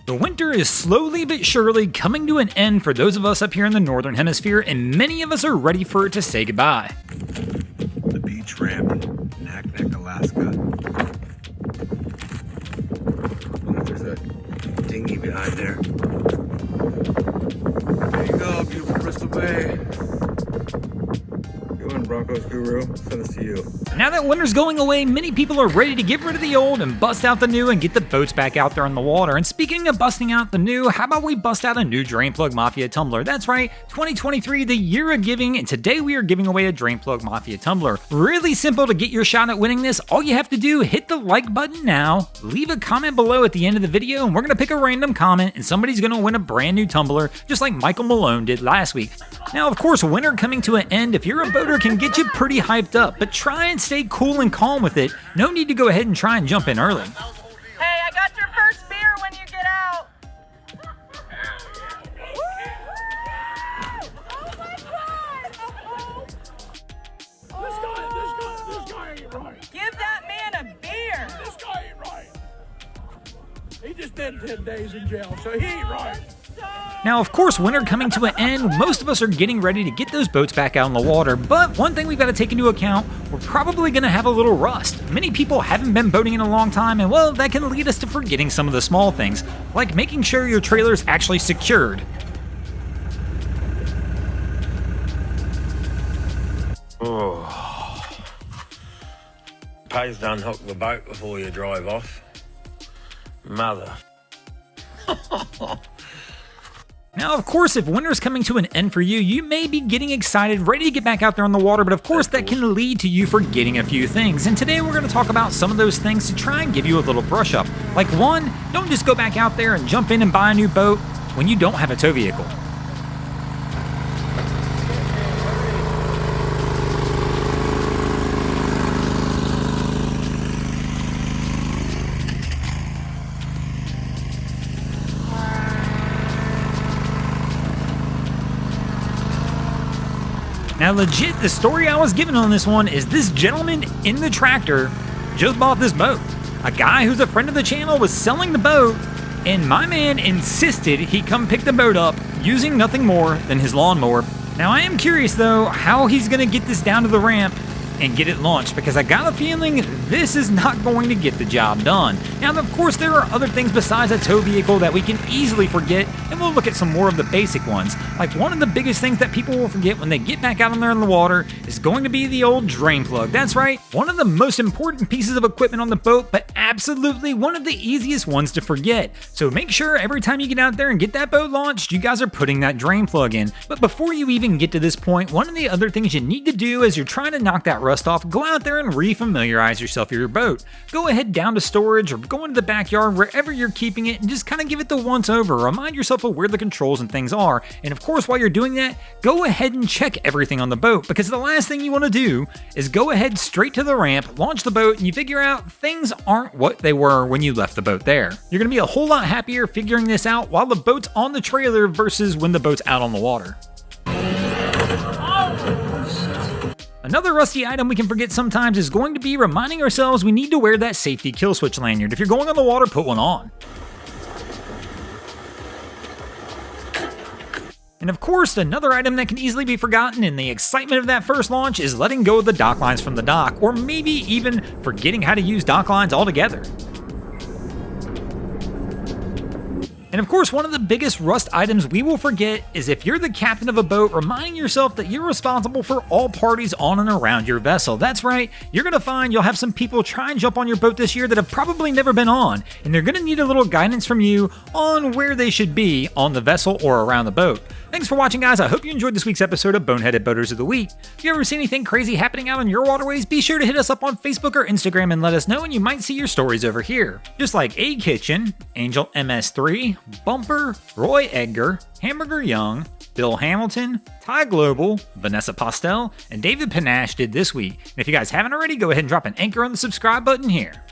The winter is slowly but surely coming to an end for those of us up here in the Northern Hemisphere, and many of us are ready for it to say goodbye. The beach ramp, Naknek, Alaska. I wonder if there's a dinghy behind there. There you go, beautiful Bristol Bay. You and Broncos guru, send this to you. Now that winter's going away, many people are ready to get rid of the old and bust out the new and get the boats back out there on the water. And speaking of busting out the new, how about we bust out a new Drain Plug Mafia tumbler? That's right, 2023, the year of giving, and today we are giving away a Drain Plug Mafia tumbler. Really simple to get your shot at winning this. All you have to do, hit the like button now, leave a comment below at the end of the video, and we're gonna pick a random comment, and somebody's gonna win a brand new tumbler, just like Michael Malone did last week. Now, of course, winter coming to an end, if you're a boater, can get you pretty hyped up, but try and stay cool and calm with it. No need to go ahead and try and jump in early. Hey, I got your first beer when you get out. This guy ain't right. Give that man a beer. This guy ain't right. He just did 10 days in jail, so he ain't right. Now, of course, winter coming to an end, most of us are getting ready to get those boats back out on the water, but one thing we've got to take into account, we're probably going to have a little rust. Many people haven't been boating in a long time, and well, that can lead us to forgetting some of the small things, like making sure your trailer is actually secured. Oh. Pays to unhook the boat before you drive off. Mother. Now, of course, if winter's coming to an end for you, you may be getting excited, ready to get back out there on the water, but of course that can lead to you forgetting a few things. And today we're going to talk about some of those things to try and give you a little brush up. Like one, don't just go back out there and jump in and buy a new boat when you don't have a tow vehicle. Now, legit, the story I was given on this one is this gentleman in the tractor just bought this boat. A guy who's a friend of the channel was selling the boat, and my man insisted he come pick the boat up using nothing more than his lawnmower. Now, I am curious, though, how he's going to get this down to the ramp and get it launched, because I got a feeling this is not going to get the job done. Now, of course, there are other things besides a tow vehicle that we can easily forget, and we'll look at some more of the basic ones. Like one of the biggest things that people will forget when they get back out on there in the water is going to be the old drain plug. That's right, one of the most important pieces of equipment on the boat, but absolutely one of the easiest ones to forget. So make sure every time you get out there and get that boat launched, you guys are putting that drain plug in. But before you even get to this point, one of the other things you need to do as you're trying to knock that rust off, go out there and refamiliarize yourself with your boat. Go ahead down to storage or go into the backyard, wherever you're keeping it, and just kind of give it the once over. Remind yourself of where the controls and things are. And of course, while you're doing that, go ahead and check everything on the boat, because the last thing you want to do is go ahead straight to the ramp, launch the boat, and you figure out things aren't what they were when you left the boat there. You're going to be a whole lot happier figuring this out while the boat's on the trailer versus when the boat's out on the water. Another rusty item we can forget sometimes is going to be reminding ourselves we need to wear that safety kill switch lanyard. If you're going on the water, put one on. And of course, another item that can easily be forgotten in the excitement of that first launch is letting go of the dock lines from the dock, or maybe even forgetting how to use dock lines altogether. And of course, one of the biggest rust items we will forget is if you're the captain of a boat, reminding yourself that you're responsible for all parties on and around your vessel. That's right, you're going to find you'll have some people try and jump on your boat this year that have probably never been on, and they're going to need a little guidance from you on where they should be on the vessel or around the boat. Thanks for watching, guys. I hope you enjoyed this week's episode of Boneheaded Boaters of the Week. If you ever see anything crazy happening out on your waterways, be sure to hit us up on Facebook or Instagram and let us know, and you might see your stories over here. Just like A Kitchen, Angel MS3, Bumper, Roy Edgar, Hamburger Young, Bill Hamilton, Ty Global, Vanessa Postel, and David Panache did this week. And if you guys haven't already, go ahead and drop an anchor on the subscribe button here.